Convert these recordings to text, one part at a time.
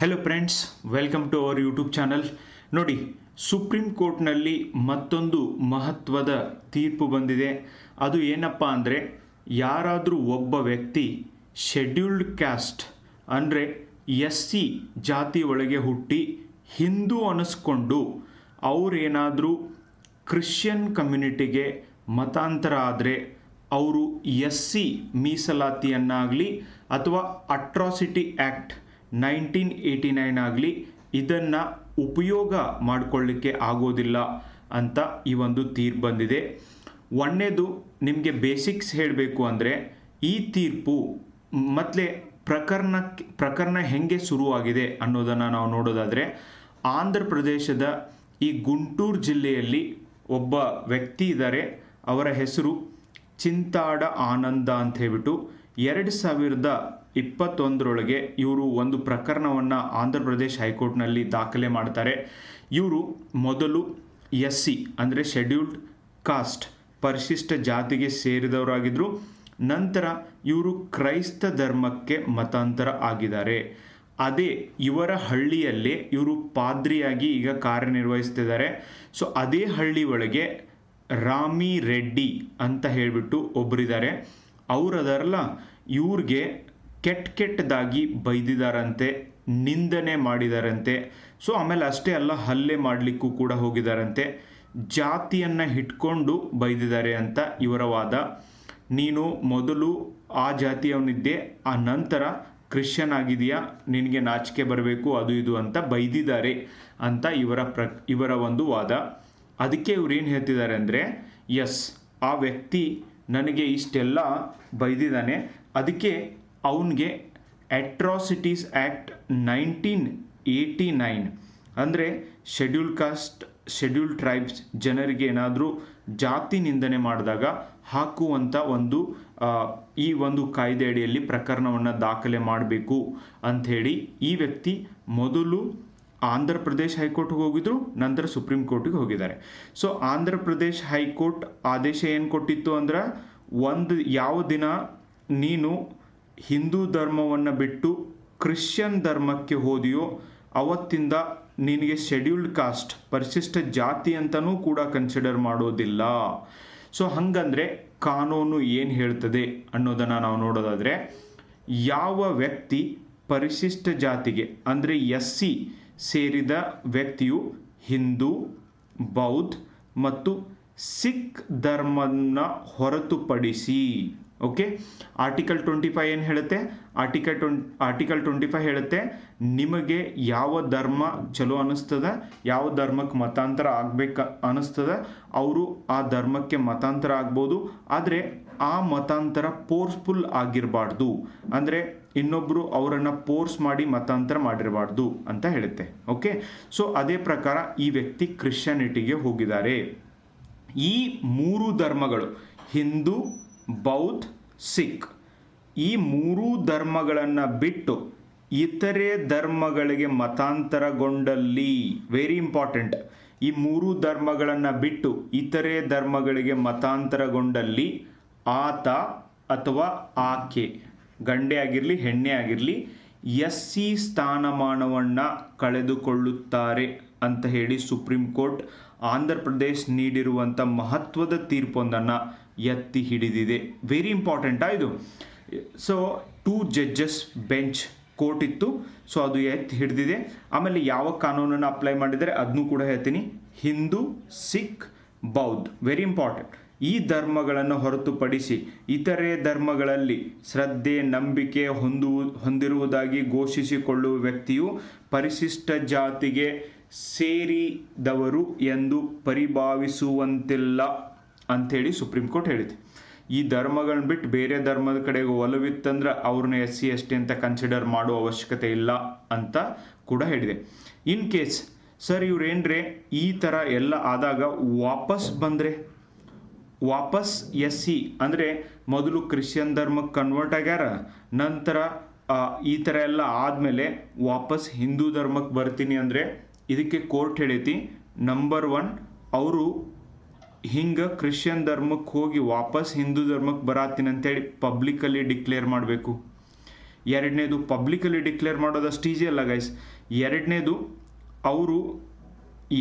Hello friends, welcome to our YouTube channel. ನೋಡಿ, supreme ಕೋರ್ಟ್ನಲ್ಲಿ ಮತ್ತೊಂದು ಮಹತ್ವದ ತೀರ್ಪು ಬಂದಿದೆ. ಅದು ಏನಪ್ಪ ಅಂದರೆ, ಯಾರಾದರೂ ಒಬ್ಬ ವ್ಯಕ್ತಿ ಶೆಡ್ಯೂಲ್ಡ್ ಕ್ಯಾಸ್ಟ್ ಅಂದರೆ SC ಜಾತಿ ಒಳಗೆ ಹುಟ್ಟಿ ಹಿಂದೂ ಅನ್ನಿಸ್ಕೊಂಡು ಅವರೇನಾದರೂ ಕ್ರಿಶ್ಚಿಯನ್ ಕಮ್ಯುನಿಟಿಗೆ ಮತಾಂತರ ಆದರೆ ಅವರು SC ಮೀಸಲಾತಿಯನ್ನಾಗಲಿ ಅಥವಾ ಅಟ್ರಾಸಿಟಿ ಆ್ಯಕ್ಟ್ 1989 ಆಗಲಿ ಇದನ್ನು ಉಪಯೋಗ ಮಾಡಿಕೊಳ್ಳಿಕ್ಕೆ ಆಗೋದಿಲ್ಲ ಅಂತ ಈ ಒಂದು ತೀರ್ಪು ಬಂದಿದೆ. ಒಂದನೇದು ನಿಮಗೆ ಬೇಸಿಕ್ಸ್ ಹೇಳಬೇಕು ಅಂದರೆ, ಈ ತೀರ್ಪು ಮೊದಲೇ ಪ್ರಕರಣ ಹೆಂಗೆ ಶುರುವಾಗಿದೆ ಅನ್ನೋದನ್ನು ನಾವು ನೋಡೋದಾದರೆ, ಆಂಧ್ರ ಪ್ರದೇಶದ ಈ ಗುಂಟೂರು ಜಿಲ್ಲೆಯಲ್ಲಿ ಒಬ್ಬ ವ್ಯಕ್ತಿ ಇದ್ದಾರೆ. ಅವರ ಹೆಸರು ಚಿಂತಾಡ ಆನಂದ ಅಂತ ಹೇಳ್ಬಿಟ್ಟು 2021 ಇವರು ಒಂದು ಪ್ರಕರಣವನ್ನು ಆಂಧ್ರ ಪ್ರದೇಶ್ ಹೈಕೋರ್ಟ್ನಲ್ಲಿ ದಾಖಲೆ ಮಾಡ್ತಾರೆ. ಇವರು ಮೊದಲು SC ಅಂದರೆ ಶೆಡ್ಯೂಲ್ಡ್ ಕಾಸ್ಟ್ ಪರಿಶಿಷ್ಟ ಜಾತಿಗೆ ಸೇರಿದವರಾಗಿದ್ದರು. ನಂತರ ಇವರು ಕ್ರೈಸ್ತ ಧರ್ಮಕ್ಕೆ ಮತಾಂತರ ಆಗಿದ್ದಾರೆ. ಅದೇ ಇವರ ಹಳ್ಳಿಯಲ್ಲೇ ಇವರು ಪಾದ್ರಿಯಾಗಿ ಈಗ ಕಾರ್ಯನಿರ್ವಹಿಸ್ತಿದ್ದಾರೆ. ಸೊ ಅದೇ ಹಳ್ಳಿ ಒಳಗೆ ರಾಮಿ ರೆಡ್ಡಿ ಅಂತ ಹೇಳಿಬಿಟ್ಟು ಒಬ್ಬರಿದ್ದಾರೆ. ಅವರದರಲ್ಲ, ಇವ್ರಿಗೆ ಕೆಟ್ಟದಾಗಿ ಬೈದಿದ್ದಾರಂತೆ, ನಿಂದನೆ ಮಾಡಿದಾರಂತೆ. ಸೊ ಆಮೇಲೆ ಅಷ್ಟೇ ಅಲ್ಲ, ಹಲ್ಲೆ ಮಾಡಲಿಕ್ಕೂ ಕೂಡ ಹೋಗಿದ್ದಾರಂತೆ. ಜಾತಿಯನ್ನು ಇಟ್ಕೊಂಡು ಬೈದಿದ್ದಾರೆ ಅಂತ ಇವರ ವಾದ. ನೀನು ಮೊದಲು ಆ ಜಾತಿಯವನಿದ್ದೆ, ಆ ನಂತರ ಕ್ರಿಶ್ಚಿಯನ್ ಆಗಿದೆಯಾ, ನಿನಗೆ ನಾಚಿಕೆ ಬರಬೇಕು, ಅದು ಇದು ಅಂತ ಬೈದಿದ್ದಾರೆ ಅಂತ ಇವರ ಒಂದು ವಾದ. ಅದಕ್ಕೆ ಇವ್ರು ಏನು ಹೇಳ್ತಿದ್ದಾರೆ ಅಂದರೆ, ಎಸ್, ಆ ವ್ಯಕ್ತಿ ನನಗೆ ಇಷ್ಟೆಲ್ಲ ಬೈದಿದ್ದಾನೆ, ಅದಕ್ಕೆ ಅವನಿಗೆ ಅಟ್ರಾಸಿಟೀಸ್ ಆ್ಯಕ್ಟ್ 1989 ಅಂದರೆ ಶೆಡ್ಯೂಲ್ ಕಾಸ್ಟ್ ಶೆಡ್ಯೂಲ್ ಟ್ರೈಬ್ಸ್ ಜನರಿಗೆ ಏನಾದರೂ ಜಾತಿ ನಿಂದನೆ ಮಾಡಿದಾಗ ಹಾಕುವಂಥ ಈ ಒಂದು ಕಾಯ್ದೆ ಅಡಿಯಲ್ಲಿ ಪ್ರಕರಣವನ್ನು ದಾಖಲೆ ಮಾಡಬೇಕು ಅಂಥೇಳಿ ಈ ವ್ಯಕ್ತಿ ಮೊದಲು ಆಂಧ್ರ ಪ್ರದೇಶ್ ಹೈಕೋರ್ಟ್ಗೆ ಹೋಗಿದ್ರು, ನಂತರ ಸುಪ್ರೀಂ ಕೋರ್ಟಿಗೆ ಹೋಗಿದ್ದಾರೆ. ಸೊ ಆಂಧ್ರ ಪ್ರದೇಶ್ ಹೈಕೋರ್ಟ್ ಆದೇಶ ಏನು ಕೊಟ್ಟಿತ್ತು ಅಂದ್ರೆ, ಯಾವ ದಿನ ನೀನು ಹಿಂದೂ ಧರ್ಮವನ್ನು ಬಿಟ್ಟು ಕ್ರಿಶ್ಚಿಯನ್ ಧರ್ಮಕ್ಕೆ ಹೋದೆಯೋ ಅವತ್ತಿಂದ ನಿನಗೆ ಶೆಡ್ಯೂಲ್ಡ್ ಕಾಸ್ಟ್ ಪರಿಶಿಷ್ಟ ಜಾತಿ ಅಂತಲೂ ಕೂಡ ಕನ್ಸಿಡರ್ ಮಾಡೋದಿಲ್ಲ. ಸೊ ಹಾಗಂದರೆ ಕಾನೂನು ಏನು ಹೇಳ್ತದೆ ಅನ್ನೋದನ್ನು ನಾವು ನೋಡೋದಾದರೆ, ಯಾವ ವ್ಯಕ್ತಿ ಪರಿಶಿಷ್ಟ ಜಾತಿಗೆ ಅಂದರೆ SC ಸೇರಿದ ವ್ಯಕ್ತಿಯು ಹಿಂದೂ, ಬೌದ್ಧ ಮತ್ತು ಸಿಖ್ ಧರ್ಮನ ಹೊರತುಪಡಿಸಿ, ಓಕೆ, ಆರ್ಟಿಕಲ್ 25 ಏನು ಹೇಳುತ್ತೆ? ಆರ್ಟಿಕಲ್ 25 ಹೇಳುತ್ತೆ, ನಿಮಗೆ ಯಾವ ಧರ್ಮ ಚಲೋ ಅನ್ನಿಸ್ತದ, ಯಾವ ಧರ್ಮಕ್ಕೆ ಮತಾಂತರ ಆಗ್ಬೇಕು ಅನ್ನಿಸ್ತದ, ಅವರು ಆ ಧರ್ಮಕ್ಕೆ ಮತಾಂತರ ಆಗ್ಬೋದು. ಆದರೆ ಆ ಮತಾಂತರ ಫೋರ್ಸ್ಫುಲ್ ಆಗಿರಬಾರ್ದು, ಅಂದರೆ ಇನ್ನೊಬ್ಬರು ಅವರನ್ನು ಫೋರ್ಸ್ ಮಾಡಿ ಮತಾಂತರ ಮಾಡಿರಬಾರ್ದು ಅಂತ ಹೇಳುತ್ತೆ. ಓಕೆ, ಸೊ ಅದೇ ಪ್ರಕಾರ ಈ ವ್ಯಕ್ತಿ ಕ್ರಿಶ್ಚಿಯಾನಿಟಿಗೆ ಹೋಗಿದ್ದಾರೆ. ಈ ಮೂರು ಧರ್ಮಗಳು, ಹಿಂದೂ, ಬೌದ್ಧ, ಸಿಖ್, ಈ ಮೂರೂ ಧರ್ಮಗಳನ್ನು ಬಿಟ್ಟು ಇತರೆ ಧರ್ಮಗಳಿಗೆ ಮತಾಂತರಗೊಂಡಲ್ಲಿ, ವೆರಿ ಇಂಪಾರ್ಟೆಂಟ್, ಈ ಮೂರು ಧರ್ಮಗಳನ್ನು ಬಿಟ್ಟು ಇತರೆ ಧರ್ಮಗಳಿಗೆ ಮತಾಂತರಗೊಂಡಲ್ಲಿ ಆತ ಅಥವಾ ಆಕೆ, ಗಂಡೆ ಆಗಿರಲಿ ಹೆಣ್ಣೆ ಆಗಿರಲಿ, SC ಸ್ಥಾನಮಾನವನ್ನು ಕಳೆದುಕೊಳ್ಳುತ್ತಾರೆ ಅಂತ ಹೇಳಿ ಸುಪ್ರೀಂ ಕೋರ್ಟ್ ಆಂಧ್ರ ಪ್ರದೇಶ್ ನೀಡಿರುವಂಥ ಮಹತ್ವದ ತೀರ್ಪೊಂದನ್ನು ಎತ್ತಿ ಹಿಡಿದಿದೆ. ವೆರಿ ಇಂಪಾರ್ಟೆಂಟಾ ಇದು? ಸೊ 2 ಜಡ್ಜಸ್ ಬೆಂಚ್ ಕೋರ್ಟ್ ಇತ್ತು, ಸೊ ಅದು ಎತ್ತಿ ಹಿಡಿದಿದೆ. ಆಮೇಲೆ ಯಾವ ಕಾನೂನನ್ನು ಅಪ್ಲೈ ಮಾಡಿದರೆ ಅದನ್ನು ಕೂಡ ಹೇಳ್ತೀನಿ. ಹಿಂದೂ, ಸಿಖ್, ಬೌದ್ಧ, ವೆರಿ ಇಂಪಾರ್ಟೆಂಟ್. ಈ ಧರ್ಮಗಳನ್ನು ಹೊರತುಪಡಿಸಿ ಇತರೆ ಧರ್ಮಗಳಲ್ಲಿ ಶ್ರದ್ಧೆ, ನಂಬಿಕೆ ಹೊಂದಿರುವುದಾಗಿ ಘೋಷಿಸಿಕೊಳ್ಳುವ ವ್ಯಕ್ತಿಯು ಪರಿಶಿಷ್ಟ ಜಾತಿಗೆ ಸೇರಿದವರು ಎಂದು ಪರಿಭಾವಿಸುವಂತಿಲ್ಲ ಅಂಥೇಳಿ ಸುಪ್ರೀಂ ಕೋರ್ಟ್ ಹೇಳಿದೆ. ಈ ಧರ್ಮಗಳನ್ನ ಬಿಟ್ಟು ಬೇರೆ ಧರ್ಮದ ಕಡೆಗೆ ಒಲವಿತ್ತಂದ್ರೆ ಅವ್ರನ್ನ SC ST ಅಂತ ಕನ್ಸಿಡರ್ ಮಾಡೋ ಅವಶ್ಯಕತೆ ಇಲ್ಲ ಅಂತ ಕೂಡ ಹೇಳಿದೆ. ಇನ್ ಕೇಸ್ ಸರ್ ಇವ್ರೇನ್ರೆ ಈ ಥರ ಎಲ್ಲ ಆದಾಗ ವಾಪಸ್ ಬಂದರೆ, ವಾಪಸ್ SC ಅಂದರೆ ಮೊದಲು ಕ್ರಿಶ್ಚಿಯನ್ ಧರ್ಮಕ್ಕೆ ಕನ್ವರ್ಟ್ ಆಗ್ಯಾರ, ನಂತರ ಈ ಥರ ಎಲ್ಲ ಆದಮೇಲೆ ವಾಪಸ್ ಹಿಂದೂ ಧರ್ಮಕ್ಕೆ ಬರ್ತೀನಿ ಅಂದರೆ, ಇದಕ್ಕೆ ಕೋರ್ಟ್ ಹೇಳೈತಿ, ನಂಬರ್ 1, ಅವರು ಹಿಂಗೆ ಕ್ರಿಶ್ಚಿಯನ್ ಧರ್ಮಕ್ಕೆ ಹೋಗಿ ವಾಪಸ್ ಹಿಂದೂ ಧರ್ಮಕ್ಕೆ ಬರಾತೀನಿ ಅಂತೇಳಿ ಪಬ್ಲಿಕಲ್ಲಿ ಡಿಕ್ಲೇರ್ ಮಾಡಬೇಕು. ಎರಡನೇದು ಪಬ್ಲಿಕಲ್ಲಿ ಡಿಕ್ಲೇರ್ ಮಾಡೋದಷ್ಟು ಈಸಿ ಅಲ್ಲ ಗೈಸ್. ಎರಡನೇದು ಅವರು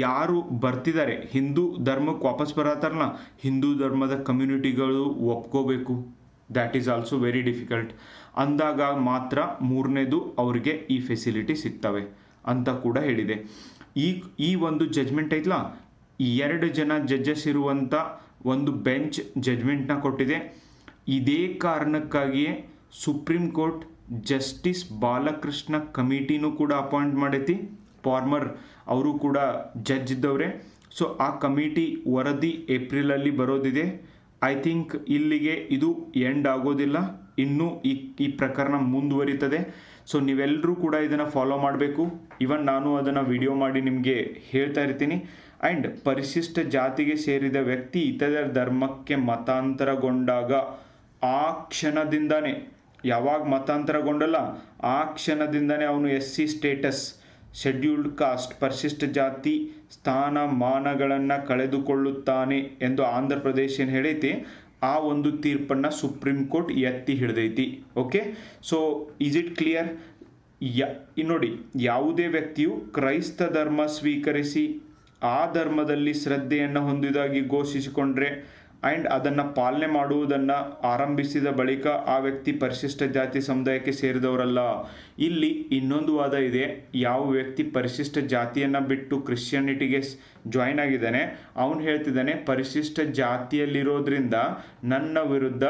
ಯಾರು ಬರ್ತಿದ್ದಾರೆ ಹಿಂದೂ ಧರ್ಮಕ್ಕೆ ವಾಪಸ್ ಬರತ್ತಾರಲ್ಲ, ಹಿಂದೂ ಧರ್ಮದ ಕಮ್ಯುನಿಟಿಗಳು ಒಪ್ಕೋಬೇಕು. That is also very difficult. ಅಂದಾಗ ಮಾತ್ರ ಮೂರನೇದು ಅವ್ರಿಗೆ ಈ ಫೆಸಿಲಿಟಿ ಸಿಗ್ತವೆ ಅಂತ ಕೂಡ ಹೇಳಿದೆ. ಈ ಒಂದು ಜಜ್ಮೆಂಟ್ ಐತಲ್ಲ, 2 ಜನ ಜಡ್ಜಸ್ ಇರುವಂಥ ಒಂದು ಬೆಂಚ್ ಜಜ್ಮೆಂಟ್ನ ಕೊಟ್ಟಿದೆ. ಇದೇ ಕಾರಣಕ್ಕಾಗಿಯೇ ಸುಪ್ರೀಂ ಕೋರ್ಟ್ ಜಸ್ಟಿಸ್ ಬಾಲಕೃಷ್ಣ ಕಮಿಟಿನೂ ಕೂಡ ಅಪಾಯಿಂಟ್ ಮಾಡೈತಿ. ಫಾರ್ಮರ್ ಅವರು ಕೂಡ ಜಡ್ಜ್ ಇದ್ದವ್ರೆ. ಸೊ ಆ ಕಮಿಟಿ ವರದಿ ಏಪ್ರಿಲಲ್ಲಿ ಬರೋದಿದೆ. ಐ ಥಿಂಕ್ ಇಲ್ಲಿಗೆ ಇದು ಎಂಡ್ ಆಗೋದಿಲ್ಲ, ಇನ್ನೂ ಈ ಪ್ರಕರಣ ಮುಂದುವರಿತದೆ. ಸೊ ನೀವೆಲ್ಲರೂ ಕೂಡ ಇದನ್ನು ಫಾಲೋ ಮಾಡಬೇಕು. ಇವನ್ ನಾನು ಅದನ್ನು ವಿಡಿಯೋ ಮಾಡಿ ನಿಮಗೆ ಹೇಳ್ತಾ ಇರ್ತೀನಿ. ಆ್ಯಂಡ್ ಪರಿಶಿಷ್ಟ ಜಾತಿಗೆ ಸೇರಿದ ವ್ಯಕ್ತಿ ಇತರ ಧರ್ಮಕ್ಕೆ ಮತಾಂತರಗೊಂಡಾಗ ಆ ಕ್ಷಣದಿಂದನೇ, ಯಾವಾಗ ಮತಾಂತರಗೊಂಡಲ್ಲ ಆ ಕ್ಷಣದಿಂದನೇ ಅವನು SC ಸ್ಟೇಟಸ್, ಶೆಡ್ಯೂಲ್ಡ್ ಕಾಸ್ಟ್, ಪರಿಶಿಷ್ಟ ಜಾತಿ ಸ್ಥಾನಮಾನಗಳನ್ನು ಕಳೆದುಕೊಳ್ಳುತ್ತಾನೆ ಎಂದು ಆಂಧ್ರ ಪ್ರದೇಶ ಏನು ಹೇಳೈತಿ, ಆ ಒಂದು ತೀರ್ಪನ್ನು ಸುಪ್ರೀಂ ಕೋರ್ಟ್ ಎತ್ತಿ ಹಿಡಿದೈತಿ. Okay, so is it clear? ನೋಡಿ, ಯಾವುದೇ ವ್ಯಕ್ತಿಯು ಕ್ರೈಸ್ತ ಧರ್ಮ ಸ್ವೀಕರಿಸಿ ಆ ಧರ್ಮದಲ್ಲಿ ಶ್ರದ್ಧೆಯನ್ನು ಹೊಂದಿದಾಗಿ ಘೋಷಿಸಿಕೊಂಡ್ರೆ ಆ್ಯಂಡ್ ಅದನ್ನು ಪಾಲನೆ ಮಾಡುವುದನ್ನು ಆರಂಭಿಸಿದ ಬಳಿಕ ಆ ವ್ಯಕ್ತಿ ಪರಿಶಿಷ್ಟ ಜಾತಿ ಸಮುದಾಯಕ್ಕೆ ಸೇರಿದವರಲ್ಲ. ಇಲ್ಲಿ ಇನ್ನೊಂದು ವಾದ ಇದೆ. ಯಾವ ವ್ಯಕ್ತಿ ಪರಿಶಿಷ್ಟ ಜಾತಿಯನ್ನು ಬಿಟ್ಟು ಕ್ರಿಶ್ಚಿಯಾನಿಟಿಗೆ ಜಾಯ್ನ್ ಆಗಿದ್ದಾನೆ, ಅವನು ಹೇಳ್ತಿದ್ದಾನೆ ಪರಿಶಿಷ್ಟ ಜಾತಿಯಲ್ಲಿರೋದ್ರಿಂದ ನನ್ನ ವಿರುದ್ಧ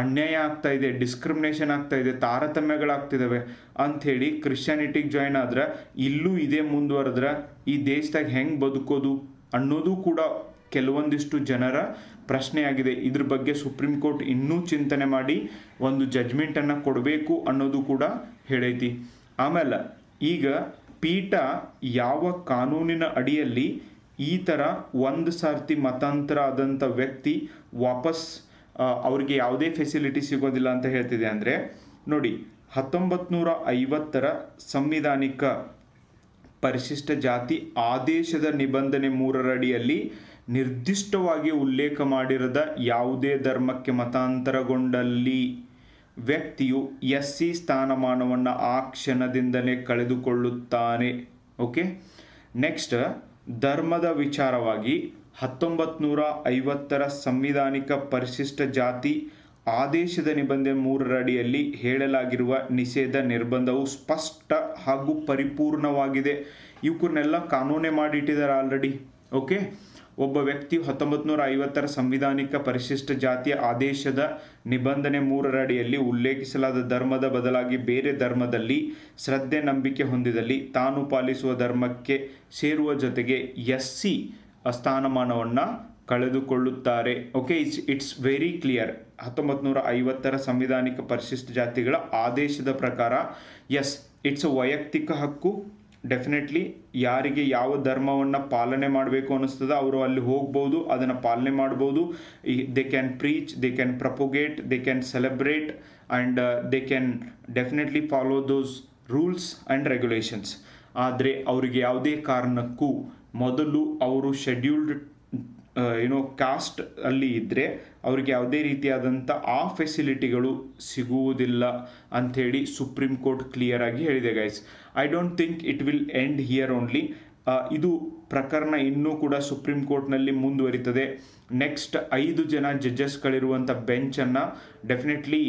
ಅನ್ಯಾಯ ಆಗ್ತಾ ಇದೆ, ಡಿಸ್ಕ್ರಿಮಿನೇಷನ್ ಆಗ್ತಾ ಇದೆ, ತಾರತಮ್ಯಗಳಾಗ್ತಿದ್ದಾವೆ ಅಂಥೇಳಿ ಕ್ರಿಶ್ಚಿಯಾನಿಟಿಗೆ ಜಾಯ್ನ್ ಆದ್ರೆ ಇಲ್ಲೂ ಇದೇ ಮುಂದುವರೆದ್ರೆ ಈ ದೇಶದಾಗ ಹೆಂಗೆ ಬದುಕೋದು ಅನ್ನೋದು ಕೂಡ ಕೆಲವೊಂದಿಷ್ಟು ಜನರ ಪ್ರಶ್ನೆಯಾಗಿದೆ. ಇದ್ರ ಬಗ್ಗೆ ಸುಪ್ರೀಂ ಕೋರ್ಟ್ ಇನ್ನೂ ಚಿಂತನೆ ಮಾಡಿ ಒಂದು ಜಡ್ಜ್ಮೆಂಟನ್ನು ಕೊಡಬೇಕು ಅನ್ನೋದು ಕೂಡ ಹೇಳೈತಿ. ಆಮೇಲೆ ಈಗ ಪೀಠ ಯಾವ ಕಾನೂನಿನ ಅಡಿಯಲ್ಲಿ ಈ ಥರ ಒಂದು ಸಾರ್ತಿ ಮತಾಂತರ ಆದಂಥ ವ್ಯಕ್ತಿ ವಾಪಸ್ ಅವ್ರಿಗೆ ಯಾವುದೇ ಫೆಸಿಲಿಟಿ ಸಿಗೋದಿಲ್ಲ ಅಂತ ಹೇಳ್ತಿದೆ ಅಂದರೆ, ನೋಡಿ 1950 ಸಂವಿಧಾನಿಕ ಪರಿಶಿಷ್ಟ ಜಾತಿ ಆದೇಶದ ನಿಬಂಧನೆ 3 ಅಡಿಯಲ್ಲಿ ನಿರ್ದಿಷ್ಟವಾಗಿ ಉಲ್ಲೇಖ ಮಾಡಿರದ ಯಾವುದೇ ಧರ್ಮಕ್ಕೆ ಮತಾಂತರಗೊಂಡಲ್ಲಿ ವ್ಯಕ್ತಿಯು SC ಸ್ಥಾನಮಾನವನ್ನು ಆ ಕ್ಷಣದಿಂದಲೇ ಕಳೆದುಕೊಳ್ಳುತ್ತಾನೆ. ಓಕೆ, ನೆಕ್ಸ್ಟ್ ಧರ್ಮದ ವಿಚಾರವಾಗಿ 1950 ಸಂವಿಧಾನಿಕ ಪರಿಶಿಷ್ಟ ಜಾತಿ ಆದೇಶದ ನಿಬಂಧನೆ 3 ಅಡಿಯಲ್ಲಿ ಹೇಳಲಾಗಿರುವ ನಿಷೇಧ ನಿರ್ಬಂಧವು ಸ್ಪಷ್ಟ ಹಾಗೂ ಪರಿಪೂರ್ಣವಾಗಿದೆ. ಇವಕ್ಕನ್ನೆಲ್ಲ ಕಾನೂನೇ ಮಾಡಿಟ್ಟಿದ್ದಾರೆ ಆಲ್ರೆಡಿ. ಓಕೆ, ಒಬ್ಬ ವ್ಯಕ್ತಿ 1950 ಸಂವಿಧಾನಿಕ ಪರಿಶಿಷ್ಟ ಜಾತಿಯ ಆದೇಶದ ನಿಬಂಧನೆ 3 ಅಡಿಯಲ್ಲಿ ಉಲ್ಲೇಖಿಸಲಾದ ಧರ್ಮದ ಬದಲಾಗಿ ಬೇರೆ ಧರ್ಮದಲ್ಲಿ ಶ್ರದ್ಧೆ ನಂಬಿಕೆ ಹೊಂದಿದಲ್ಲಿ ತಾನು ಪಾಲಿಸುವ ಧರ್ಮಕ್ಕೆ ಸೇರುವ ಜೊತೆಗೆ SC ಸ್ಥಾನಮಾನವನ್ನು ಕಳೆದುಕೊಳ್ಳುತ್ತಾರೆ. Okay, it's very clear. 1950 ಸಂವಿಧಾನಿಕ ಪರಿಶಿಷ್ಟ ಜಾತಿಗಳ ಆದೇಶದ ಪ್ರಕಾರ ಎಸ್, ಇಟ್ಸ್ ವೈಯಕ್ತಿಕ ಹಕ್ಕು. ಡೆಫಿನೆಟ್ಲಿ ಯಾರಿಗೆ ಯಾವ ಧರ್ಮವನ್ನು ಪಾಲನೆ ಮಾಡಬೇಕು ಅನ್ನಿಸ್ತದ ಅವರು ಅಲ್ಲಿ ಹೋಗ್ಬೋದು, ಅದನ್ನು ಪಾಲನೆ ಮಾಡ್ಬೋದು. They can preach, they can ಪ್ರಪೋಗೇಟ್, they can celebrate and they can definitely follow those rules and regulations. ಆದರೆ ಅವರಿಗೆ ಯಾವುದೇ ಕಾರಣಕ್ಕೂ ಮೊದಲು ಅವರು ಶೆಡ್ಯೂಲ್ಡ್ ಕಾಸ್ಟ್ ಅಲ್ಲಿ ಇದ್ದರೆ ಅವ್ರಿಗೆ ಯಾವುದೇ ರೀತಿಯಾದಂಥ ಆ ಫೆಸಿಲಿಟಿಗಳು ಸಿಗುವುದಿಲ್ಲ ಅಂಥೇಳಿ ಸುಪ್ರೀಂ ಕೋರ್ಟ್ ಕ್ಲಿಯರ್ ಆಗಿ ಹೇಳಿದೆ guys. I don't think it will end here only. ಇದು ಪ್ರಕರಣ ಇನ್ನೂ ಕೂಡ ಸುಪ್ರೀಂ ಕೋರ್ಟ್ನಲ್ಲಿ ಮುಂದುವರಿತದೆ. ನೆಕ್ಸ್ಟ್ 5 ಜನ ಜಡ್ಜಸ್ಗಳಿರುವಂಥ ಬೆಂಚನ್ನು ಡೆಫಿನೆಟ್ಲಿ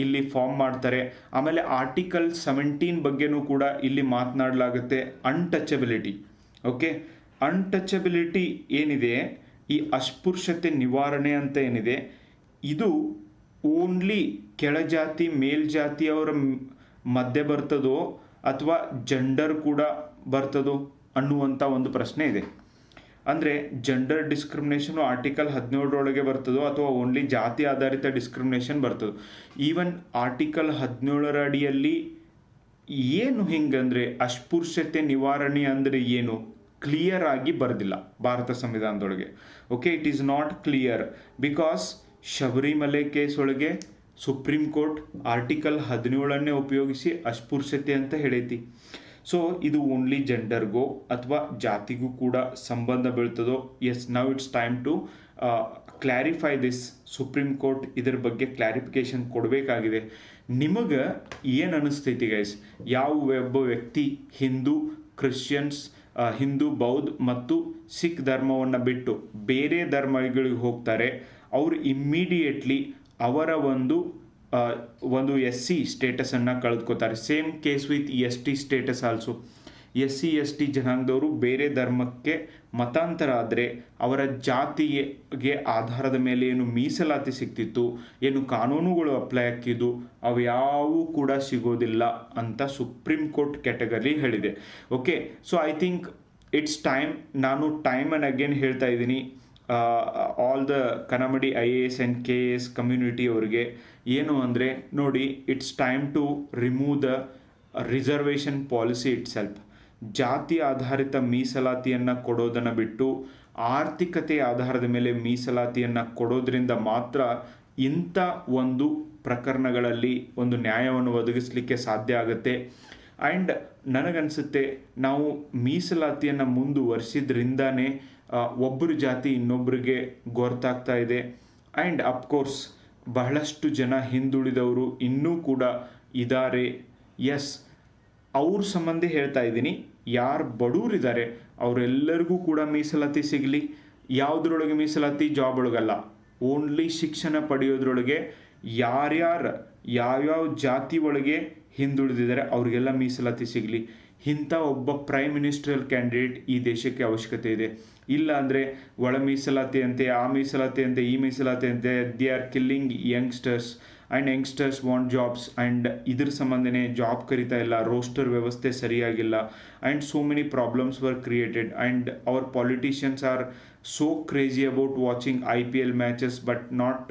ಇಲ್ಲಿ ಫಾರ್ಮ್ ಮಾಡ್ತಾರೆ. ಆಮೇಲೆ ಆರ್ಟಿಕಲ್ 17 ಬಗ್ಗೆನೂ ಕೂಡ ಇಲ್ಲಿ ಮಾತನಾಡಲಾಗುತ್ತೆ. ಅನ್ಟಚಬಿಲಿಟಿ. ಓಕೆ, ಅನ್ಟಚಬಿಲಿಟಿ ಏನಿದೆ, ಈ ಅಸ್ಪೃಶ್ಯತೆ ನಿವಾರಣೆ ಅಂತ ಏನಿದೆ, ಇದು ಓನ್ಲಿ ಕೆಳಜಾತಿ ಮೇಲ್ಜಾತಿಯವರ ಮಧ್ಯೆ ಬರ್ತದೋ ಅಥವಾ ಜೆಂಡರ್ ಕೂಡ ಬರ್ತದೋ ಅನ್ನುವಂಥ ಒಂದು ಪ್ರಶ್ನೆ ಇದೆ. ಅಂದರೆ ಜೆಂಡರ್ ಡಿಸ್ಕ್ರಿಮಿನೇಷನು ಆರ್ಟಿಕಲ್ 17 ಬರ್ತದೋ ಅಥವಾ ಓನ್ಲಿ ಜಾತಿ ಆಧಾರಿತ ಡಿಸ್ಕ್ರಿಮಿನೇಷನ್ ಬರ್ತದೋ. ಈವನ್ ಆರ್ಟಿಕಲ್ 17 ಅಡಿಯಲ್ಲಿ ಏನು ಹಿಂಗಂದರೆ ಅಸ್ಪೃಶ್ಯತೆ ನಿವಾರಣೆ ಅಂದರೆ ಏನು ಕ್ಲಿಯರ್ ಆಗಿ ಬರೆದಿಲ್ಲ ಭಾರತ ಸಂವಿಧಾನದೊಳಗೆ. Okay, it is not clear because Sabarimala case ಒಳಗೆ ಸುಪ್ರೀಂ ಕೋರ್ಟ್ ಆರ್ಟಿಕಲ್ 17 ಉಪಯೋಗಿಸಿ ಅಸ್ಪೃಶ್ಯತೆ ಅಂತ ಹೇಳೈತಿ. ಸೊ ಇದು ಓನ್ಲಿ ಜೆಂಡರ್ಗೋ ಅಥವಾ ಜಾತಿಗೂ ಕೂಡ ಸಂಬಂಧ ಬೀಳ್ತದೋ? Yes, now it's time to clarify this. Supreme Court ಇದ್ರ ಬಗ್ಗೆ ಕ್ಲಾರಿಫಿಕೇಶನ್ ಕೊಡಬೇಕಾಗಿದೆ. ನಿಮಗೆ ಏನು ಅನಿಸ್ತೈತಿ ಗೈಸ್? ಯಾವ ಒಬ್ಬ ವ್ಯಕ್ತಿ ಕ್ರಿಶ್ಚಿಯನ್ಸ್, ಹಿಂದೂ, ಬೌದ್ಧ ಮತ್ತು ಸಿಖ್ ಧರ್ಮವನ್ನು ಬಿಟ್ಟು ಬೇರೆ ಧರ್ಮಗಳಿಗೆ ಹೋಗ್ತಾರೆ, ಅವರು ಇಮ್ಮಿಡಿಯೇಟ್ಲಿ ಅವರ ಒಂದು SC ಸ್ಟೇಟಸನ್ನು ಕಳೆದುಕೋತಾರೆ. Same case with ST status also. SC ಜನಾಂಗದವರು ಬೇರೆ ಧರ್ಮಕ್ಕೆ ಮತಾಂತರ ಆದರೆ ಅವರ ಜಾತಿಗೆ ಆಧಾರದ ಮೇಲೆ ಏನು ಮೀಸಲಾತಿ ಸಿಗ್ತಿತ್ತು, ಏನು ಕಾನೂನುಗಳು ಅಪ್ಲೈ ಆಗ್ತಿದ್ದು, ಅವು ಯಾವೂ ಕೂಡ ಸಿಗೋದಿಲ್ಲ ಅಂತ ಸುಪ್ರೀಂ ಕೋರ್ಟ್ ಕ್ಯಾಟಗರಿ ಹೇಳಿದೆ. Okay, so I think it's time. ನಾನು ಟೈಮ್ ಆ್ಯಂಡ್ ಅಗೇನ್ ಹೇಳ್ತಾ ಇದ್ದೀನಿ, all the Kannambadi IAS and KAS community ಅವರಿಗೆ ಏನು ಅಂದರೆ, ನೋಡಿ, it's time to remove the reservation policy itself. ಜಾತಿ ಆಧಾರಿತ ಮೀಸಲಾತಿಯನ್ನು ಕೊಡೋದನ್ನು ಬಿಟ್ಟು ಆರ್ಥಿಕತೆ ಆಧಾರದ ಮೇಲೆ ಮೀಸಲಾತಿಯನ್ನು ಕೊಡೋದ್ರಿಂದ ಮಾತ್ರ ಇಂಥ ಒಂದು ಪ್ರಕರಣಗಳಲ್ಲಿ ಒಂದು ನ್ಯಾಯವನ್ನು ಒದಗಿಸಲಿಕ್ಕೆ ಸಾಧ್ಯ ಆಗುತ್ತೆ. ಆ್ಯಂಡ್ ನನಗನ್ಸುತ್ತೆ ನಾವು ಮೀಸಲಾತಿಯನ್ನು ಮುಂದುವರಿಸಿದ್ರಿಂದನೇ ಒಬ್ಬರು ಜಾತಿ ಇನ್ನೊಬ್ಬರಿಗೆ ಗೊತ್ತಾಗ್ತಾ ಇದೆ. ಆ್ಯಂಡ್ ಅಫ್ಕೋರ್ಸ್ ಬಹಳಷ್ಟು ಜನ ಹಿಂದುಳಿದವರು ಇನ್ನೂ ಕೂಡ ಇದ್ದಾರೆ. ಎಸ್, ಅವ್ರ ಸಂಬಂಧ ಹೇಳ್ತಾ ಇದ್ದೀನಿ, ಯಾರು ಬಡವರಿದ್ದಾರೆ ಅವರೆಲ್ಲರಿಗೂ ಕೂಡ ಮೀಸಲಾತಿ ಸಿಗಲಿ. ಯಾವುದ್ರೊಳಗೆ ಮೀಸಲಾತಿ? ಜಾಬ್ ಒಳಗಲ್ಲ, ಓನ್ಲಿ ಶಿಕ್ಷಣ ಪಡೆಯೋದ್ರೊಳಗೆ ಯಾವ್ಯಾವ ಜಾತಿ ಒಳಗೆ ಹಿಂದುಳಿದಿದ್ದಾರೆ ಅವ್ರಿಗೆಲ್ಲ ಮೀಸಲಾತಿ ಸಿಗಲಿ. ಇಂಥ ಒಬ್ಬ ಪ್ರೈಮ್ ಮಿನಿಸ್ಟ್ರಲ್ ಕ್ಯಾಂಡಿಡೇಟ್ ಈ ದೇಶಕ್ಕೆ ಅವಶ್ಯಕತೆ ಇದೆ. ಇಲ್ಲ ಅಂದರೆ ಒಳ ಮೀಸಲಾತಿ ಅಂತೆ, ಆ ಮೀಸಲಾತಿ ಅಂತೆ, ಈ ಮೀಸಲಾತಿ ಅಂತೆ, they are killing youngsters and youngsters want jobs. And ಇದ್ರ ಸಂಬಂಧನೇ ಜಾಬ್ ಕರಿತಾ ಇಲ್ಲ, ರೋಸ್ಟರ್ ವ್ಯವಸ್ಥೆ ಸರಿಯಾಗಿಲ್ಲ, and so many problems var created. And our politicians are so crazy about watching IPL matches but not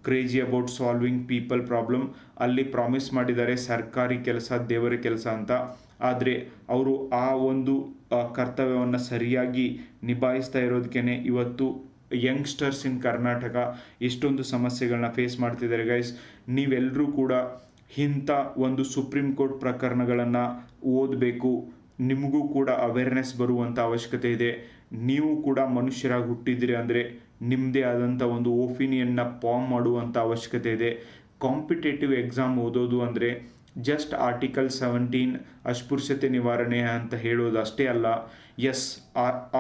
crazy about solving people problem. ಅಲ್ಲಿ promise ಮಾಡಿದ್ದಾರೆ ಸರ್ಕಾರಿ ಕೆಲಸ ದೇವರ ಕೆಲಸ ಅಂತ, ಆದರೆ ಅವರು ಆ ಒಂದು ಕರ್ತವ್ಯವನ್ನು ಸರಿಯಾಗಿ ನಿಭಾಯಿಸ್ತಾ ಇರೋದಕ್ಕೇ ಇವತ್ತು ಯಂಗ್ಸ್ಟರ್ಸ್ ಇನ್ ಕರ್ನಾಟಕ ಇಷ್ಟೊಂದು ಸಮಸ್ಯೆಗಳನ್ನ ಫೇಸ್ ಮಾಡ್ತಿದ್ದಾರೆ. ಗೈಸ್, ನೀವೆಲ್ಲರೂ ಕೂಡ ಇಂಥ ಒಂದು ಸುಪ್ರೀಂ ಕೋರ್ಟ್ ಪ್ರಕರಣಗಳನ್ನು ಓದಬೇಕು. ನಿಮಗೂ ಕೂಡ ಅವೇರ್ನೆಸ್ ಬರುವಂಥ ಅವಶ್ಯಕತೆ ಇದೆ. ನೀವು ಕೂಡ ಮನುಷ್ಯರಾಗಿ ಹುಟ್ಟಿದ್ದೀರಿ ಅಂದರೆ ನಿಮ್ಮದೇ ಆದಂಥ ಒಂದು ಒಪಿನಿಯನ್ನ ಫಾರ್ಮ್ ಮಾಡುವಂಥ ಅವಶ್ಯಕತೆ ಇದೆ. ಕಾಂಪಿಟೇಟಿವ್ ಎಕ್ಸಾಮ್ ಓದೋದು ಅಂದರೆ ಜಸ್ಟ್ ಆರ್ಟಿಕಲ್ 17 ಅಸ್ಪೃಶ್ಯತೆ ನಿವಾರಣೆ ಅಂತ ಹೇಳೋದು ಅಷ್ಟೇ ಅಲ್ಲ. ಎಸ್,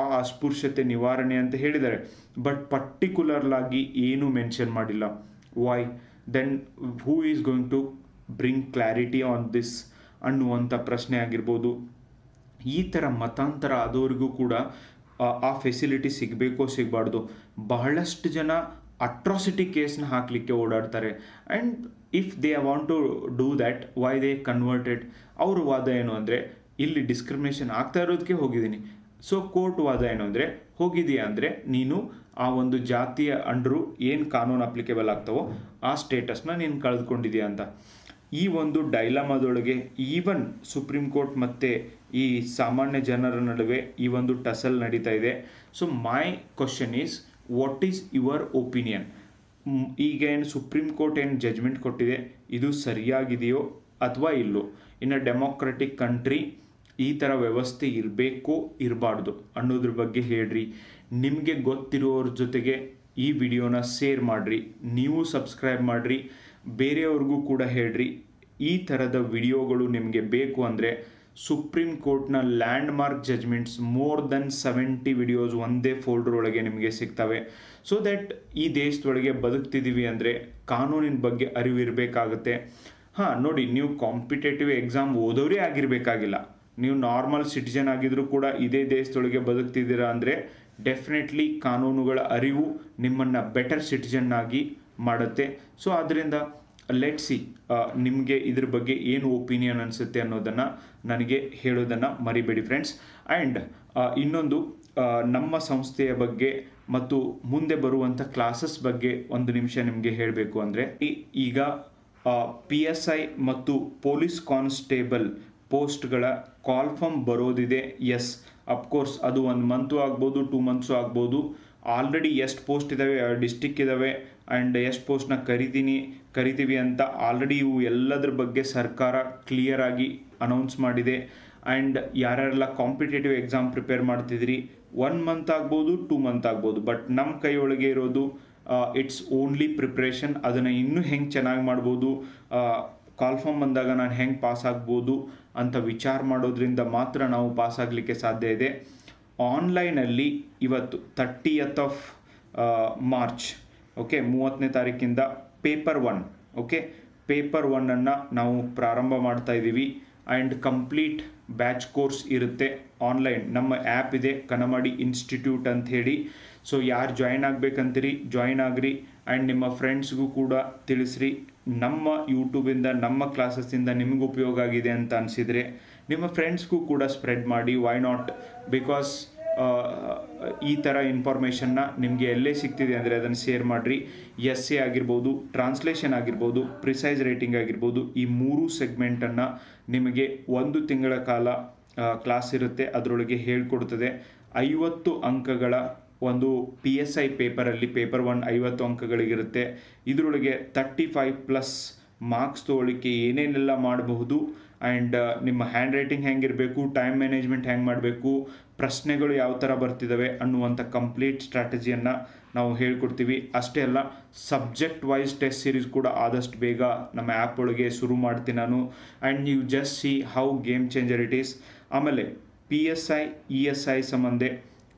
ಆ ಅಸ್ಪೃಶ್ಯತೆ ನಿವಾರಣೆ ಅಂತ ಹೇಳಿದ್ದಾರೆ, ಬಟ್ ಪರ್ಟಿಕ್ಯುಲರ್ಲಾಗಿ ಏನೂ ಮೆನ್ಷನ್ ಮಾಡಿಲ್ಲ. Why then who is going to bring clarity on this ಅನ್ನುವಂಥ ಪ್ರಶ್ನೆ ಆಗಿರ್ಬೋದು. ಈ ಥರ ಮತಾಂತರ ಆದವರಿಗೂ ಕೂಡ ಆ ಫೆಸಿಲಿಟಿ ಸಿಗಬೇಕೋ ಸಿಗಬಾರ್ದು. ಬಹಳಷ್ಟು ಜನ ಅಟ್ರಾಸಿಟಿ ಕೇಸ್ನ ಹಾಕಲಿಕ್ಕೆ ಓಡಾಡ್ತಾರೆ. And if they want to do that, why they converted? ಅವ್ರ ವಾದ ಏನು ಅಂದರೆ, ಇಲ್ಲಿ ಡಿಸ್ಕ್ರಿಮಿನೇಷನ್ ಆಗ್ತಾ ಇರೋದಕ್ಕೆ ಹೋಗಿದ್ದೀನಿ. ಸೊ ಕೋರ್ಟ್ ವಾದ ಏನು ಅಂದರೆ, ಹೋಗಿದೆಯಾ ಅಂದರೆ ನೀನು ಆ ಒಂದು ಜಾತಿಯ ಅಂಡರು ಏನು ಕಾನೂನು ಅಪ್ಲಿಕೇಬಲ್ ಆಗ್ತಾವೋ ಆ ಸ್ಟೇಟಸ್ನ ನೀನು ಕಳೆದುಕೊಂಡಿದೆಯಾ ಅಂತ. ಈ ಒಂದು ಡೈಲಾಮಾದೊಳಗೆ ಈವನ್ ಸುಪ್ರೀಂ ಕೋರ್ಟ್ ಮತ್ತು ಈ ಸಾಮಾನ್ಯ ಜನರ ನಡುವೆ ಈ ಒಂದು ಟಸಲ್ ನಡೀತಾ ಇದೆ. So my question is, what is your opinion? ಈಗ ಏನು ಸುಪ್ರೀಂ ಕೋರ್ಟ್ ಏನು ಜಜ್ಮೆಂಟ್ ಕೊಟ್ಟಿದೆ, ಇದು ಸರಿಯಾಗಿದೆಯೋ ಅಥವಾ ಇಲ್ಲೋ? ಇನ್ ಅ ಡೆಮೋಕ್ರೆಟಿಕ್ ಕಂಟ್ರಿ ಈ ಥರ ವ್ಯವಸ್ಥೆ ಇರಬೇಕೋ ಇರಬಾರ್ದು ಅನ್ನೋದ್ರ ಬಗ್ಗೆ ಹೇಳ್ರಿ. ನಿಮಗೆ ಗೊತ್ತಿರೋರ ಜೊತೆಗೆ ಈ ವಿಡಿಯೋನ ಶೇರ್ ಮಾಡಿರಿ, ನೀವು ಸಬ್ಸ್ಕ್ರೈಬ್ ಮಾಡಿರಿ, ಬೇರೆಯವ್ರಿಗೂ ಕೂಡ ಹೇಳ್ರಿ. ಈ ಥರದ ವಿಡಿಯೋಗಳು ನಿಮಗೆ ಬೇಕು ಅಂದರೆ ಸುಪ್ರೀಂ ಕೋರ್ಟ್ನ land mark judgements more than 70 videos ಒಂದೇ ಫೋಲ್ಡರ್ ಒಳಗೆ ನಿಮಗೆ ಸಿಗ್ತವೆ. ಸೊ ದ್ಯಾಟ್ ಈ ದೇಶದೊಳಗೆ ಬದುಕ್ತಿದ್ದೀವಿ ಅಂದರೆ ಕಾನೂನಿನ ಬಗ್ಗೆ ಅರಿವು ಇರಬೇಕಾಗುತ್ತೆ. ನೋಡಿ, ನೀವು ಕಾಂಪಿಟೇಟಿವ್ ಎಕ್ಸಾಮ್ ಓದೋರೇ ಆಗಿರಬೇಕಾಗಿಲ್ಲ, ನೀವು ನಾರ್ಮಲ್ ಸಿಟಿಜನ್ ಆಗಿದ್ರೂ ಕೂಡ ಇದೇ ದೇಶದೊಳಗೆ ಬದುಕ್ತಿದ್ದೀರಾ ಅಂದರೆ ಡೆಫಿನೆಟ್ಲಿ ಕಾನೂನುಗಳ ಅರಿವು ನಿಮ್ಮನ್ನು ಬೆಟರ್ ಸಿಟಿಜನ್ ಆಗಿ ಮಾಡುತ್ತೆ. ಸೊ ಆದ್ದರಿಂದ ಲೆಟ್ ಸಿ, ನಿಮಗೆ ಇದ್ರ ಬಗ್ಗೆ ಏನು ಒಪಿನಿಯನ್ ಅನಿಸುತ್ತೆ ಅನ್ನೋದನ್ನು ನನಗೆ ಹೇಳೋದನ್ನು ಮರಿಬೇಡಿ ಫ್ರೆಂಡ್ಸ್. ಆ್ಯಂಡ್ ಇನ್ನೊಂದು, ನಮ್ಮ ಸಂಸ್ಥೆಯ ಬಗ್ಗೆ ಮತ್ತು ಮುಂದೆ ಬರುವಂಥ ಕ್ಲಾಸಸ್ ಬಗ್ಗೆ ಒಂದು ನಿಮಿಷ ನಿಮಗೆ ಹೇಳಬೇಕು ಅಂದರೆ, ಈಗ PSI ಮತ್ತು ಪೊಲೀಸ್ ಕಾನ್ಸ್ಟೇಬಲ್ ಪೋಸ್ಟ್ಗಳ ಕಾಲ್ಫಾರ್ಮ್ ಬರೋದಿದೆ. ಎಸ್, ಅಫ್ಕೋರ್ಸ್ ಅದು 1 ಮಂತು ಆಗ್ಬೋದು, 2 ಮಂತ್ಸು ಆಗ್ಬೋದು. ಆಲ್ರೆಡಿ ಎಷ್ಟು ಪೋಸ್ಟ್ ಇದ್ದಾವೆ, ಡಿಸ್ಟಿಕ್ ಇದ್ದಾವೆ, ಆ್ಯಂಡ್ ಎಷ್ಟು ಪೋಸ್ಟ್ನ ಕರಿತೀವಿ ಅಂತ ಆಲ್ರೆಡಿ ಇವು ಎಲ್ಲದ್ರ ಬಗ್ಗೆ ಸರ್ಕಾರ ಕ್ಲಿಯರ್ ಆಗಿ ಅನೌನ್ಸ್ ಮಾಡಿದೆ. ಆ್ಯಂಡ್ ಯಾರ್ಯಾರೆಲ್ಲ ಕಾಂಪಿಟೇಟಿವ್ ಎಕ್ಸಾಮ್ ಪ್ರಿಪೇರ್ ಮಾಡ್ತಿದ್ದೀರಿ, 1 ಮಂತ್ ಆಗ್ಬೋದು, 2 ಮಂತ್ ಆಗ್ಬೋದು, ಬಟ್ ನಮ್ಮ ಕೈಯೊಳಗೆ ಇರೋದು ಇಟ್ಸ್ ಓನ್ಲಿ ಪ್ರಿಪ್ರೇಷನ್. ಅದನ್ನು ಇನ್ನೂ ಹೆಂಗೆ ಚೆನ್ನಾಗಿ ಮಾಡ್ಬೋದು, ಕಾಲ್ ಫಾರ್ಮ್ ಬಂದಾಗ ನಾನು ಹೆಂಗೆ ಪಾಸ್ ಆಗ್ಬೋದು ಅಂತ ವಿಚಾರ ಮಾಡೋದ್ರಿಂದ ಮಾತ್ರ ನಾವು ಪಾಸ್ ಆಗಲಿಕ್ಕೆ ಸಾಧ್ಯ ಇದೆ. ಆನ್ಲೈನಲ್ಲಿ ಇವತ್ತು 30th ಆಫ್ ಮಾರ್ಚ್, ಓಕೆ, 30ನೇ ತಾರೀಕಿಂದ ಪೇಪರ್ 1, ಓಕೆ, ಪೇಪರ್ 1ಅನ್ನು ನಾವು ಪ್ರಾರಂಭ ಮಾಡ್ತಾ ಇದ್ದೀವಿ. ಆ್ಯಂಡ್ ಕಂಪ್ಲೀಟ್ ಬ್ಯಾಚ್ ಕೋರ್ಸ್ ಇರುತ್ತೆ ಆನ್ಲೈನ್. ನಮ್ಮ ಆ್ಯಪ್ ಇದೆ ಕನಮಡಿ ಇನ್ಸ್ಟಿಟ್ಯೂಟ್ ಅಂತ ಹೇಳಿ. ಸೊ ಯಾರು ಜಾಯಿನ್ ಆಗಬೇಕಂತೀರಿ ಜಾಯಿನ್ ಆಗ್ರಿ. ಆ್ಯಂಡ್ ನಿಮ್ಮ ಫ್ರೆಂಡ್ಸ್ಗೂ ಕೂಡ ತಿಳಿಸ್ರಿ. ನಮ್ಮ ಯೂಟ್ಯೂಬಿಂದ ನಮ್ಮ ಕ್ಲಾಸಸ್ಸಿಂದ ನಿಮಗೂ ಉಪಯೋಗ ಆಗಿದೆ ಅಂತ ಅನಿಸಿದರೆ ನಿಮ್ಮ ಫ್ರೆಂಡ್ಸ್ಗೂ ಕೂಡ ಸ್ಪ್ರೆಡ್ ಮಾಡಿ. Why not? ಬಿಕಾಸ್ ಈ ಥರ ಇನ್ಫಾರ್ಮೇಷನ್ನ ನಿಮಗೆ ಎಲ್ಲೇ ಸಿಗ್ತಿದೆ ಅಂದರೆ ಅದನ್ನು ಶೇರ್ ಮಾಡಿರಿ. ಎಸ್ಸೆ ಆಗಿರ್ಬೋದು, ಟ್ರಾನ್ಸ್ಲೇಷನ್ ಆಗಿರ್ಬೋದು, ಪ್ರಿಸೈಸ್ ರೈಟಿಂಗ್ ಆಗಿರ್ಬೋದು, ಈ 3 ಸೆಗ್ಮೆಂಟನ್ನು ನಿಮಗೆ 1 ತಿಂಗಳ ಕಾಲ ಕ್ಲಾಸ್ ಇರುತ್ತೆ. ಅದರೊಳಗೆ ಹೇಳ್ಕೊಡ್ತದೆ. 50 ಅಂಕಗಳ ಒಂದು PSI ಪೇಪರಲ್ಲಿ ಪೇಪರ್ 1 50 ಅಂಕಗಳಿಗಿರುತ್ತೆ. ಇದರೊಳಗೆ 35+ ಮಾರ್ಕ್ಸ್ ತೊಗೊಳ್ಳಿಕ್ಕೆ ಏನೇನೆಲ್ಲ ಮಾಡಬಹುದು, ಆ್ಯಂಡ್ ನಿಮ್ಮ ಹ್ಯಾಂಡ್ ರೈಟಿಂಗ್ ಹೆಂಗಿರಬೇಕು, ಟೈಮ್ ಮ್ಯಾನೇಜ್ಮೆಂಟ್ ಹೆಂಗೆ ಮಾಡಬೇಕು, ಪ್ರಶ್ನೆಗಳು ಯಾವ ಥರ ಬರ್ತಿದ್ದಾವೆ ಅನ್ನುವಂಥ ಕಂಪ್ಲೀಟ್ ಸ್ಟ್ರಾಟಜಿಯನ್ನು ನಾವು ಹೇಳ್ಕೊಡ್ತೀವಿ. ಅಷ್ಟೇ ಅಲ್ಲ, ಸಬ್ಜೆಕ್ಟ್ ವೈಸ್ ಟೆಸ್ಟ್ ಸೀರೀಸ್ ಕೂಡ ಆದಷ್ಟು ಬೇಗ ನಮ್ಮ ಆ್ಯಪ್ ಒಳಗೆ ಶುರು ಮಾಡ್ತೀನಿ ನಾನು. ಆ್ಯಂಡ್ ನೀವು just C how game changer it is. ಆಮೇಲೆ PSI ESI ಸಂಬಂಧ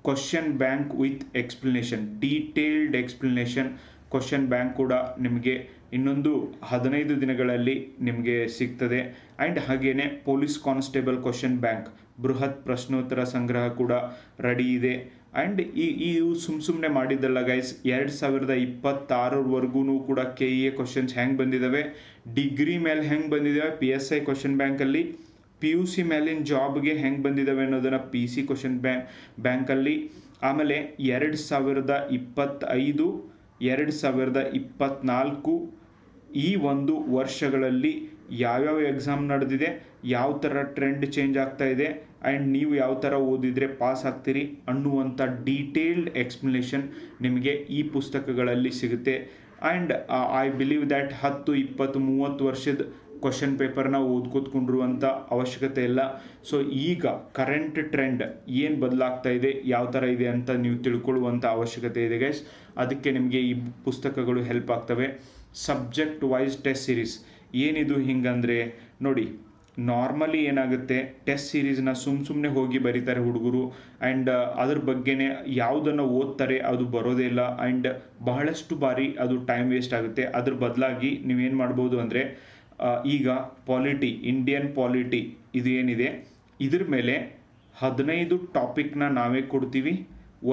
question bank with explanation, detailed explanation question bank ಕೂಡ ನಿಮಗೆ ಇನ್ನೊಂದು 15 ದಿನಗಳಲ್ಲಿ ನಿಮಗೆ ಸಿಗ್ತದೆ. ಆ್ಯಂಡ್ ಹಾಗೆಯೇ ಪೊಲೀಸ್ ಕಾನ್ಸ್ಟೇಬಲ್ ಕ್ವಶನ್ ಬ್ಯಾಂಕ್ ಬೃಹತ್ ಪ್ರಶ್ನೋತ್ತರ ಸಂಗ್ರಹ ಕೂಡ ರೆಡಿ ಇದೆ. ಆ್ಯಂಡ್ ಇವು ಸುಮ್ಮನೆ ಮಾಡಿದ್ದಲ್ಲ ಗೈಸ್, 2026ವರೆಗೂ ಕೂಡ KEA ಕ್ವಶನ್ಸ್ ಹೆಂಗೆ ಬಂದಿದ್ದಾವೆ, ಡಿಗ್ರಿ ಮೇಲೆ ಹೆಂಗೆ ಬಂದಿದ್ದಾವೆ PSI ಕ್ವಶನ್ ಬ್ಯಾಂಕಲ್ಲಿ, PUC ಮೇಲಿನ ಜಾಬ್ಗೆ ಹೆಂಗೆ ಬಂದಿದ್ದಾವೆ ಅನ್ನೋದನ್ನು PC ಕ್ವಶನ್ ಬ್ಯಾಂಕಲ್ಲಿ. ಆಮೇಲೆ 2025 2024 ಈ ಒಂದು ವರ್ಷಗಳಲ್ಲಿ ಯಾವ್ಯಾವ ಎಕ್ಸಾಮ್ ನಡೆದಿದೆ, ಯಾವ ಥರ ಟ್ರೆಂಡ್ ಚೇಂಜ್ ಆಗ್ತಾ ಇದೆ, ಆ್ಯಂಡ್ ನೀವು ಯಾವ ಥರ ಓದಿದರೆ ಪಾಸ್ ಆಗ್ತೀರಿ ಅನ್ನುವಂಥ ಡೀಟೇಲ್ಡ್ ಎಕ್ಸ್ಪ್ಲನೇಷನ್ ನಿಮಗೆ ಈ ಪುಸ್ತಕಗಳಲ್ಲಿ ಸಿಗುತ್ತೆ. ಆ್ಯಂಡ್ ಐ ಬಿಲೀವ್ ದ್ಯಾಟ್ 10, 20, 30 ವರ್ಷದ ಕ್ವಶನ್ ಪೇಪರ್ನ ಓದ್ಕೊತ್ಕೊಂಡಿರುವಂಥ ಅವಶ್ಯಕತೆ ಇಲ್ಲ. ಸೊ ಈಗ ಕರೆಂಟ್ ಟ್ರೆಂಡ್ ಏನು ಬದಲಾಗ್ತಾ ಇದೆ, ಯಾವ ಥರ ಇದೆ ಅಂತ ನೀವು ತಿಳ್ಕೊಳ್ಳುವಂಥ ಅವಶ್ಯಕತೆ ಇದೆ ಗೈಸ್. ಅದಕ್ಕೆ ನಿಮಗೆ ಈ ಪುಸ್ತಕಗಳು ಹೆಲ್ಪ್ ಆಗ್ತವೆ. ಸಬ್ಜೆಕ್ಟ್ ವೈಸ್ ಟೆಸ್ಟ್ ಸೀರೀಸ್ ಏನಿದು ಹಿಂಗಂದರೆ ನೋಡಿ, ನಾರ್ಮಲಿ ಏನಾಗುತ್ತೆ, ಟೆಸ್ಟ್ ಸೀರೀಸ್ನ ಸುಮ್ಮನೆ ಹೋಗಿ ಬರೀತಾರೆ ಹುಡುಗರು. ಆ್ಯಂಡ್ ಅದ್ರ ಬಗ್ಗೆನೇ ಯಾವುದನ್ನು ಓದ್ತಾರೆ ಅದು ಬರೋದೇ ಇಲ್ಲ. ಆ್ಯಂಡ್ ಬಹಳಷ್ಟು ಬಾರಿ ಅದು ಟೈಮ್ ವೇಸ್ಟ್ ಆಗುತ್ತೆ. ಅದ್ರ ಬದಲಾಗಿ ನೀವೇನು ಮಾಡ್ಬೋದು ಅಂದರೆ, ಈಗ ಪಾಲಿಟಿ, ಇಂಡಿಯನ್ ಪಾಲಿಟಿ ಇದು ಏನಿದೆ, ಇದ್ರ ಮೇಲೆ 15 ಟಾಪಿಕ್ನ ನಾವೇ ಕೊಡ್ತೀವಿ.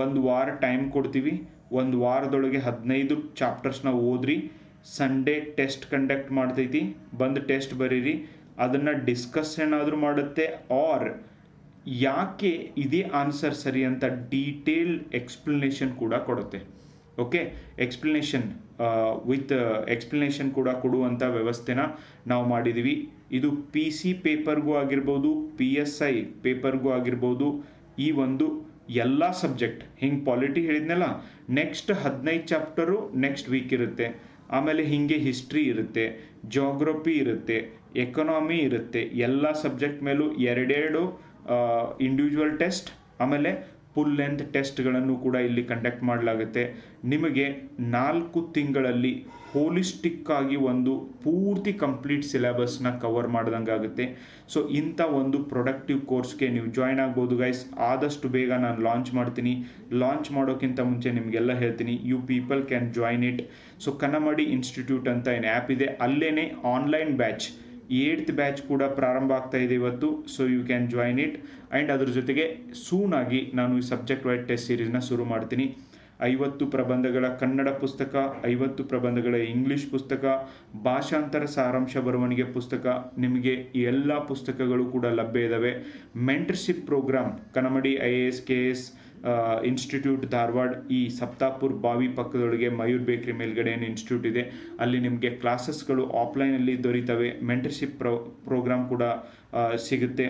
1 ವಾರ ಟೈಮ್ ಕೊಡ್ತೀವಿ. 1 ವಾರದೊಳಗೆ 15 ಚಾಪ್ಟರ್ಸ್ನ ಓದ್ರಿ. ಸಂಡೇ ಟೆಸ್ಟ್ ಕಂಡಕ್ಟ್ ಮಾಡ್ತೈತಿ, ಬಂದು ಟೆಸ್ಟ್ ಬರೀರಿ. ಅದನ್ನು ಡಿಸ್ಕಸ್ ಏನಾದರೂ ಮಾಡುತ್ತೆ, ಆರ್ ಯಾಕೆ ಇದೇ ಆನ್ಸರ್ ಸರಿ ಅಂತ ಡೀಟೇಲ್ ಎಕ್ಸ್ಪ್ಲನೇಷನ್ ಕೂಡ ಕೊಡುತ್ತೆ. ಓಕೆ, ಎಕ್ಸ್ಪ್ಲನೇಷನ್ ವಿತ್ ಎಕ್ಸ್ಪ್ಲನೇಷನ್ ಕೂಡ ಕೊಡುವಂಥ ವ್ಯವಸ್ಥೆನ ನಾವು ಮಾಡಿದ್ದೀವಿ. ಇದು PC ಪೇಪರ್ಗೂ ಆಗಿರ್ಬೋದು, PSI ಪೇಪರ್ಗೂ ಆಗಿರ್ಬೋದು. ಈ ಒಂದು ಎಲ್ಲ ಸಬ್ಜೆಕ್ಟ್ ಹಿಂಗೆ ಪಾಲಿಟಿ ಹೇಳಿದ್ನಲ್ಲ, ನೆಕ್ಸ್ಟ್ 15 ಚಾಪ್ಟರು ನೆಕ್ಸ್ಟ್ ವೀಕ್ ಇರುತ್ತೆ. ಆಮೇಲೆ ಹೀಗೆ ಹಿಸ್ಟ್ರಿ ಇರುತ್ತೆ, ಜಾಗ್ರಫಿ ಇರುತ್ತೆ, ಎಕನಾಮಿ ಇರುತ್ತೆ. ಎಲ್ಲ ಸಬ್ಜೆಕ್ಟ್ ಮೇಲೂ 2 ಇಂಡಿವಿಜುವಲ್ ಟೆಸ್ಟ್, ಆಮೇಲೆ ಫುಲ್ ಲೆಂತ್ ಟೆಸ್ಟ್ಗಳನ್ನು ಕೂಡ ಇಲ್ಲಿ ಕಂಡಕ್ಟ್ ಮಾಡಲಾಗುತ್ತೆ. ನಿಮಗೆ 4 ತಿಂಗಳಲ್ಲಿ ಹೋಲಿಸ್ಟಿಕ್ ಆಗಿ ಒಂದು ಪೂರ್ತಿ ಕಂಪ್ಲೀಟ್ ಸಿಲೆಬಸ್ನ ಕವರ್ ಮಾಡ್ದಂಗೆ ಆಗುತ್ತೆ. ಸೊ ಇಂಥ ಒಂದು ಪ್ರೊಡಕ್ಟಿವ್ ಕೋರ್ಸ್ಗೆ ನೀವು ಜಾಯ್ನ್ ಆಗ್ಬೋದು ಗೈಸ್. ಆದಷ್ಟು ಬೇಗ ನಾನು ಲಾಂಚ್ ಮಾಡ್ತೀನಿ. ಲಾಂಚ್ ಮಾಡೋಕ್ಕಿಂತ ಮುಂಚೆ ನಿಮಗೆಲ್ಲ ಹೇಳ್ತೀನಿ, you people can join it. So Kanamadi institute ಅಂತ ಏನು ಆ್ಯಪ್ ಇದೆ, ಅಲ್ಲೇ ಆನ್ಲೈನ್ ಬ್ಯಾಚ್ 8th ಬ್ಯಾಚ್ ಕೂಡ ಪ್ರಾರಂಭ ಆಗ್ತಾ ಇದೆ ಇವತ್ತು. So you can join it. And ಅದ್ರ ಜೊತೆಗೆ ಸೂನ್ ಆಗಿ ನಾನು ಈ ಸಬ್ಜೆಕ್ಟ್ ವೈಸ್ ಟೆಸ್ಟ್ ಸೀರೀಸ್ನ ಶುರು ಮಾಡ್ತೀನಿ. 50 ಪ್ರಬಂಧಗಳ ಕನ್ನಡ ಪುಸ್ತಕ, 50 ಪ್ರಬಂಧಗಳ ಇಂಗ್ಲೀಷ್ ಪುಸ್ತಕ, ಭಾಷಾಂತರ ಸಾರಾಂಶ ಬರವಣಿಗೆ ಪುಸ್ತಕ, ನಿಮಗೆ ಈ ಎಲ್ಲ ಪುಸ್ತಕಗಳು ಕೂಡ ಲಭ್ಯ ಇದ್ದಾವೆ. Mentorship programme Kanamadi IAS KS institute Dharwad, ಈ ಸಪ್ತಾಪುರ್ ಬಾವಿ ಪಕ್ಕದೊಳಗೆ ಮಯೂರ್ ಬೇಕ್ರಿ ಮೇಲ್ಗಡೆ ಏನು ಇನ್ಸ್ಟಿಟ್ಯೂಟ್ ಇದೆ, ಅಲ್ಲಿ ನಿಮಗೆ ಕ್ಲಾಸಸ್ಗಳು ಆಫ್ಲೈನಲ್ಲಿ ದೊರೀತವೆ. ಮೆಂಟರ್ಶಿಪ್ ಪ್ರೋಗ್ರಾಮ್ ಕೂಡ ಸಿಗುತ್ತೆ.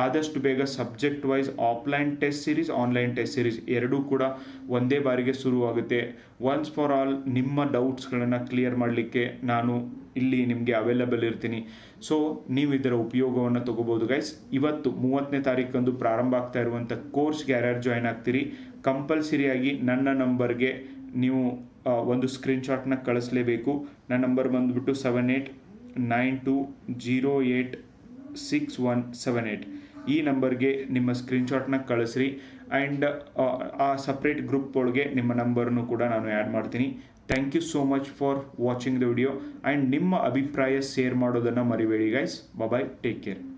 ಆದಷ್ಟು ಬೇಗ subject wise offline test series, online test series ಎರಡೂ ಕೂಡ ಒಂದೇ ಬಾರಿಗೆ ಶುರುವಾಗುತ್ತೆ. ಒನ್ಸ್ ಫಾರ್ ಆಲ್ ನಿಮ್ಮ ಡೌಟ್ಸ್ಗಳನ್ನು ಕ್ಲಿಯರ್ ಮಾಡಲಿಕ್ಕೆ ನಾನು ಇಲ್ಲಿ ನಿಮಗೆ ಅವೈಲಬಲ್ ಇರ್ತೀನಿ. ಸೊ ನೀವು ಇದರ ಉಪಯೋಗವನ್ನು ತಗೋಬೋದು ಗೈಸ್. ಇವತ್ತು 30ನೇ ತಾರೀಕಂದು ಪ್ರಾರಂಭ ಆಗ್ತಾ ಇರುವಂಥ ಕೋರ್ಸ್ಗೆ ಯಾರ್ಯಾರು ಜಾಯ್ನ್ ಆಗ್ತೀರಿ, ಕಂಪಲ್ಸರಿಯಾಗಿ ನನ್ನ ನಂಬರ್ಗೆ ನೀವು ಒಂದು ಸ್ಕ್ರೀನ್ಶಾಟ್ನ ಕಳಿಸ್ಲೇಬೇಕು. ನನ್ನ ನಂಬರ್ ಬಂದುಬಿಟ್ಟು 7892086178. ಈ ನಂಬರ್ಗೆ ನಿಮ್ಮ ಸ್ಕ್ರೀನ್ಶಾಟ್ನ ಕಳಿಸ್ರಿ. ಆ್ಯಂಡ್ ಆ ಸಪ್ರೇಟ್ ಗ್ರೂಪ್ ಒಳಗೆ ನಿಮ್ಮ ನಂಬರ್ನು ಕೂಡ ನಾನು ಆ್ಯಡ್ ಮಾಡ್ತೀನಿ. Thank you so much for watching the video. And ನಿಮ್ಮ ಅಭಿಪ್ರಾಯ ಶೇರ್ ಮಾಡೋದನ್ನು ಮರಿಬೇಡಿ ಗೈಸ್. ಬಾಯ್, ಟೇಕ್ ಕೇರ್.